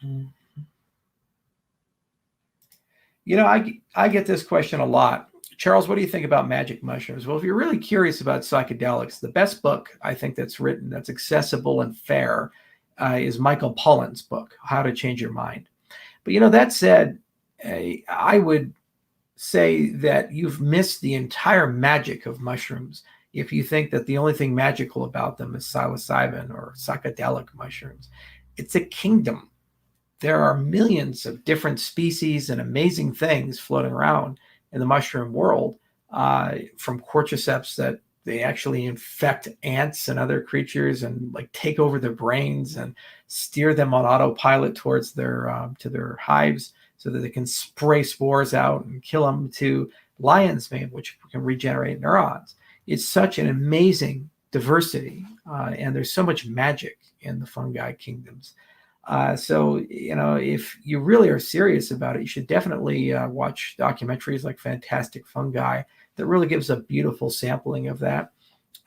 Mm. I get this question a lot. Charles, what do you think about magic mushrooms? Well, if you're really curious about psychedelics, the best book I think that's written that's accessible and fair is Michael Pollan's book, How to Change Your Mind. But that said, I would say that you've missed the entire magic of mushrooms if you think that the only thing magical about them is psilocybin or psychedelic mushrooms. It's a kingdom. There are millions of different species and amazing things floating around in the mushroom world, from cordyceps that they actually infect ants and other creatures and like take over their brains and steer them on autopilot towards their to their hives so that they can spray spores out and kill them, to lion's mane, which can regenerate neurons. It's such an amazing diversity, and there's so much magic in the fungi kingdoms. So, if you really are serious about it, you should definitely watch documentaries like Fantastic Fungi that really gives a beautiful sampling of that,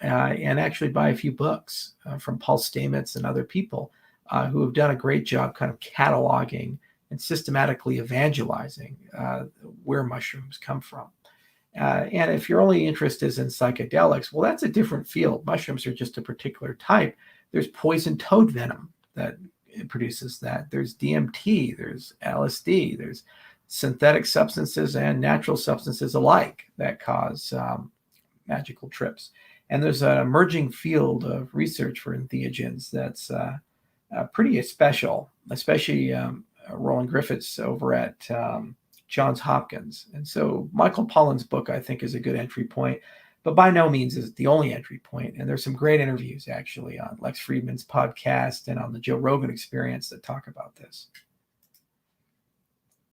and actually buy a few books from Paul Stamets and other people who have done a great job kind of cataloging and systematically evangelizing where mushrooms come from. And if your only interest is in psychedelics, well, that's a different field. Mushrooms are just a particular type. There's poison toad venom that it produces that. There's DMT, there's LSD, there's synthetic substances and natural substances alike that cause magical trips. And there's an emerging field of research for entheogens that's pretty special, especially Roland Griffiths over at Johns Hopkins. And so Michael Pollan's book, I think, is a good entry point, but by no means is it the only entry point. And there's some great interviews actually on Lex Friedman's podcast and on the Joe Rogan Experience that talk about this.